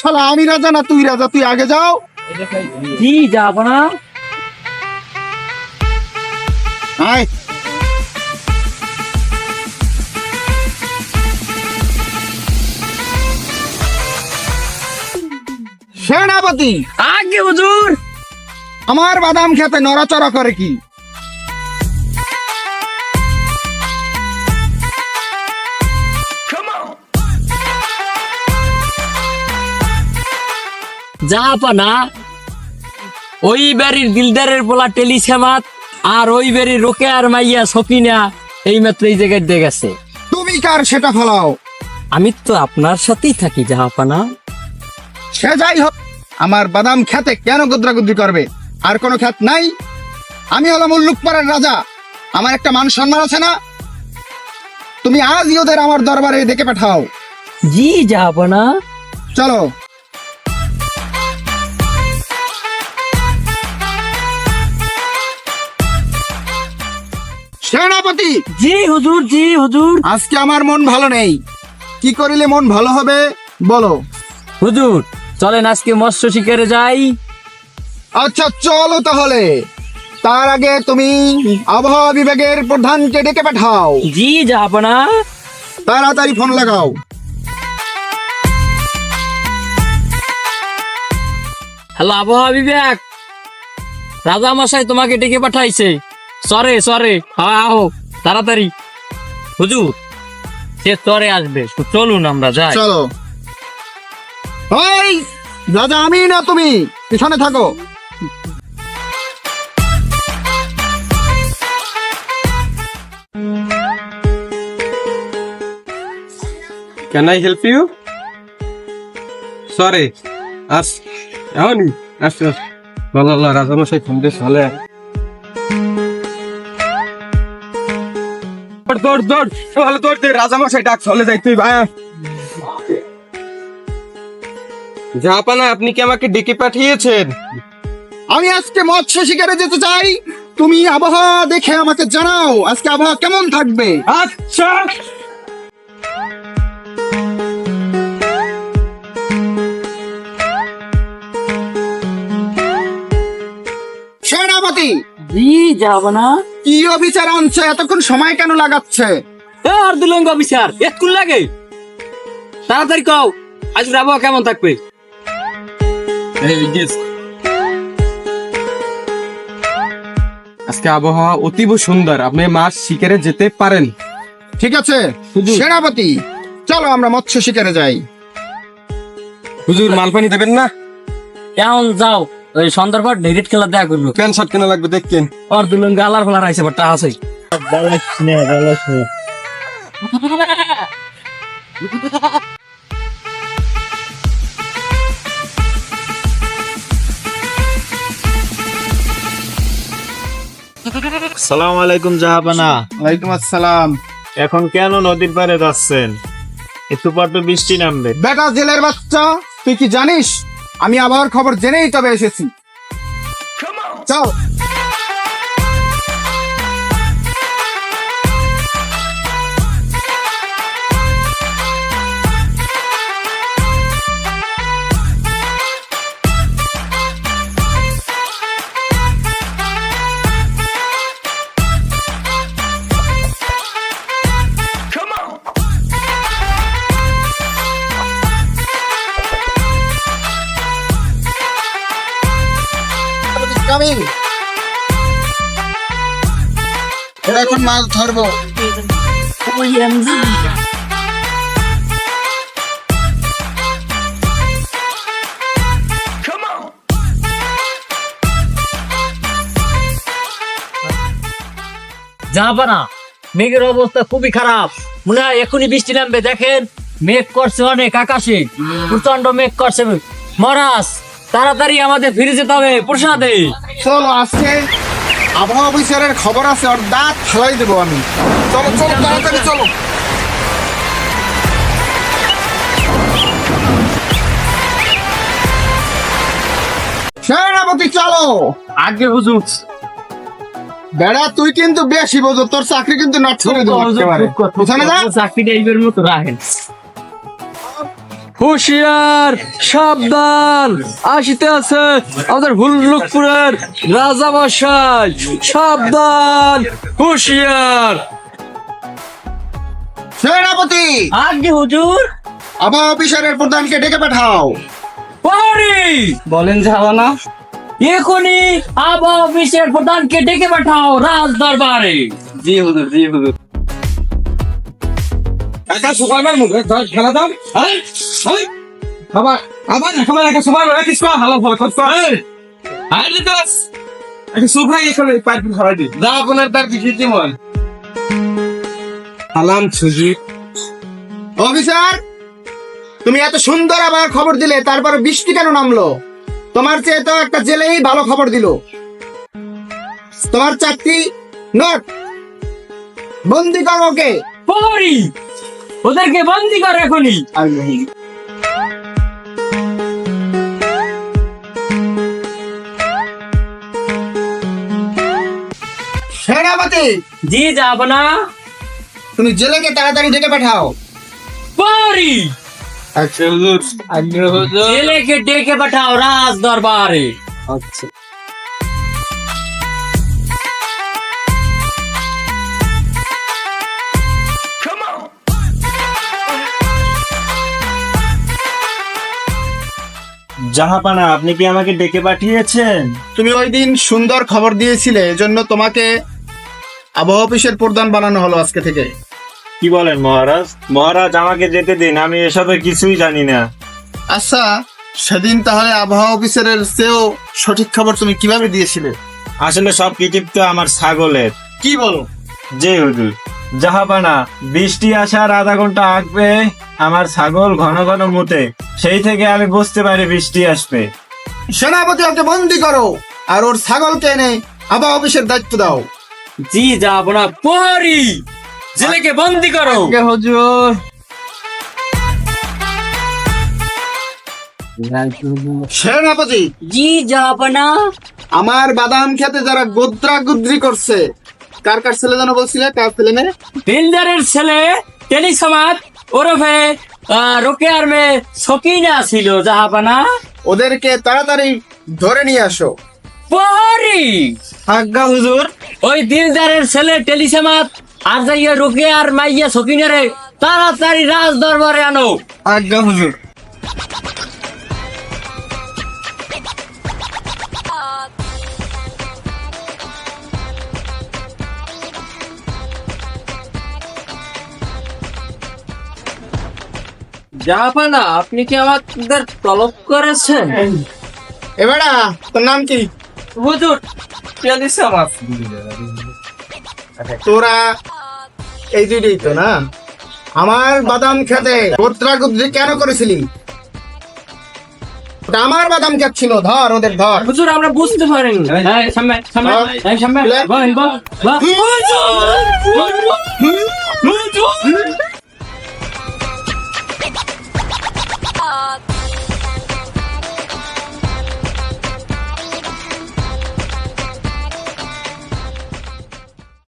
শালা, আমি রাজা না তুই রাজা, তুই আগে যাও। জি যাব না। আয়। সেনাপতি, আগে হুজুর। আমার বাদাম খেতে নড়াচড়া করে কি? জাহাপানা, ওই বাড়ির দিলদারের পোলা টেলিছামাত আর ওই বাড়ির রোকেয়ার মাইয়া সকিনা এই মাত্র এই জায়গায় দিয়ে গেছে। তুমি কার সেটা ফেলাও? আমি তো আপনার সাথেই থাকি জাহাপানা। সে যাই হোক, আমার বাদাম খেতে কেন গুদ্রাগুদ্রি করবে? আর কোনো খ্যাত নাই? আমি হলাম উল্লুকপাড়ার রাজা, আমার একটা মান সম্মান আছে না? তুমি আজই ওদের আমার দরবারে ডেকে পাঠাও। জি জাহাপানা। চলো। সেনাপতি, জি হুজুর, জি হুজুর। আজকে আমার মন ভালো নেই। কি করিলে মন ভালো হবে বলো? হুজুর চলেন আজকে মৎস্য শিকারে যাই। আচ্ছা চলো তাহলে। তার আগে তুমি আবহাওয়া বিভাগের প্রধানকে ডেকে পাঠাও। জি জাহাপানা। তাড়াতাড়ি ফোন লাগাও। হ্যালো আবহাওয়া বিভাগ, রাজা মশাই তোমাকে ডেকে পাঠাইছে। সরে সরে, হ্যাঁ আহো তাড়াতাড়ি। হুজুর সে চরে আসবে, তো চলুন আমরা যাই। চলো। ওই রাজা আমি না তুমি, পিছনে থাকো। Can I help you? Sorry. এখনই আসছে। বলো রাজামশাই ফোন দিয়ে চলে। দৌড় দৌড় ভালো দৌড় দে, রাজামশাই ডাক চলে যাই তুই ভাই। জাহাপানা, আপনি কি আমাকে ডেকে পাঠিয়েছেন? আমি আজকে মৎস্য শিকারে যেতে চাই। তুমি আবহাওয়া দেখে আমাকে জানাও আজকে আবহাওয়া কেমন থাকবে। আচ্ছা। সেনাপতি, জি জাহাপানা। কি অফিসার আনছে? এতক্ষণ সময় কেন লাগাচ্ছে? আর দুলঙ্গ অফিসার এতক্ষণ লাগে? তাড়াতাড়ি কও আজ আবহাওয়া কেমন থাকবে। আজকে আবহাওয়া অতীব সুন্দর, আপনি মাছ শিকারে যেতে পারেন। ঠিক আছে সেনাপতি, চলো আমরা মৎস্য শিকারে যাই। হুজুর মাল পানি দেবেন না? কেমন যাও, ওই সন্ধ্যার পর ডেরিট খেলা দেখা করবো। প্যান্ট শার্ট কেনা লাগবে দেখেন। আর দুলঙ্গ আলার ফেলার আইসে বাট্টা আছে। সালাম আলাইকুম জাহাপানা। ওয়ালাইকুম আসসালাম। এখন কেন নদীর পাড়ে যাচ্ছেন? একটু পর তো বৃষ্টি নামবে। বেটা জেলের বাচ্চা, তুই কি জানিস আমি আবহাওয়ার খবর জেনেই তবে এসেছি। চল। Coming. এখন মাছ ধরবো। জাহাপানা, মেঘের অবস্থা খুবই খারাপ, মনে হয় এখনই বৃষ্টি নামবে। দেখেন মেঘ করছে অনেক, আকাশে প্রচন্ড মেঘ করছে। মহারাজ তাড়াতাড়ি আমাদের ফিরে যেতে হবে প্রসাদে। চলো, আজকে আবহাওয়া অফিসারের খবর আছে, ওর দাঁত ফেলাই দেবো আমি। চলো চলো তাড়াতাড়ি চলো। সেনাপতি চলো। আগে হুজুর। বেড়া তুই কিন্তু বেশি বোঝো, তোর চাকরি কিন্তু নষ্ট করে দেবো একেবারে। পিছনে যা। চাকরিটা এইবার মতো রাখেন। হুঁশিয়ার, সাবধান, আসিতে আছে আমাদের হুল্লুকপুরের রাজামশাই। সাবধান, হুঁশিয়ার। সেনাপতি, আগে হুজুর। আবহাওয়া অফিসারের প্রধানকে ডেকে পাঠাও। পারি বলেন জাহাপানা। এখনই আবহাওয়া অফিসের প্রধানকে ডেকে পাঠাও রাজ দরবারে। জি হুজুর, জি হুজুর। একটা সুপারম্যান মুখে খেলা দাও। হ্যাঁ হ্যাঁ আবার আবার একেবারে একটা সুপারম্যান কিছু হালাল ফল করতে আরে দাস একটা সুপার এখানে পাইপ ধরাই দি যা আপনার তার কিছু জীবন সালাম সুজিত। অফিসার, তুমি এত সুন্দর আবার খবর দিলে, তারপর বৃষ্টি কেন নামলো? তোমার চেয়ে তো একটা জেলেই ভালো খবর দিল। তোমার চাকরি নট, বন্দি করো ওকে। পারি ওদেরকে বন্দি কর এখনই। সেনাপতি, জি যাব না। তুমি জেলেকে তাড়াতাড়ি ডেকে পাঠাও। পারি আচ্ছা হুজুর। আগে হুজুর। ছেলেকে ডেকে পাঠাও রাজ দরবারে। আচ্ছা। জাহাপানা, আপনি কি আমাকে ডেকে পাঠিয়েছেন? তুমি ওই দিন সুন্দর খবর দিয়েছিলে, এজন্য তোমাকে আবহাওয়া অফিসের প্রধান বানানো হলো আজকে থেকে। কি বলেন মহারাজ? মহারাজ আমাকে যেতে দিন, আমি এসবের কিছুই জানি না। আচ্ছা, সেদিন তাহলে আবহাওয়া অফিসারের চেয়েও সঠিক খবর তুমি কিভাবে দিয়েছিলে? আসলে সব কৃতিত্ব আমার ছাগলের। কি বলো? জি হুজুর। জাহাপানা, বৃষ্টি আসার আধা ঘন্টা আগে আমার ছাগল ঘন ঘন মুতে, সেই থেকে আমি বুঝতে পারি বৃষ্টি আসবে। সেনাপতি, ওকে বন্দি করো আর ওর ছাগলকে এনে আবহাওয়া অফিসের দায়িত্ব দাও। জি যাব না। পারি ছেলেকে বন্দি করো। আগে হুজুর। সেনাপতি, জি যাব না। আমার বাদাম খেতে যারা গোদ্রা গুদ্রি করছে, কার কার ছেলে যেন বলছিলে? কার ছেলে মেয়ে? বিল্ডারের ছেলে টেলিসমাত ওরফে রোকেয়ার মেয়ে সকিনা ছিল জাহাপানা। ওদেরকে তাড়াতাড়ি ধরে নিয়ে আসো। পারি আজ্ঞা হুজুর। ওই দিলদারের ছেলে টেলিসমাত আর যাইয়া রোকেয়ার মাইয়া সকিনারে তাড়াতাড়ি রাজ দরবারে আনো। আজ্ঞা হুজুর। জাহাপানা, আপনি কি আমাদের তলব করেছেন? এবারা তোর নাম কি? হুজুর টেলিসমাত। তোরা এই দুইটাই তো না? আমার বাদাম খেতে গোদ্রা গুদ্রি কেন করেছিলি? ওটা আমার বাদাম ক্ষেত ছিল। ধর ওদের, ধর। হুজুর আমরা বুঝতে পারিনি। এই, সামনে সামনে এই সামনে বল বল বল। হুজুর হুজুর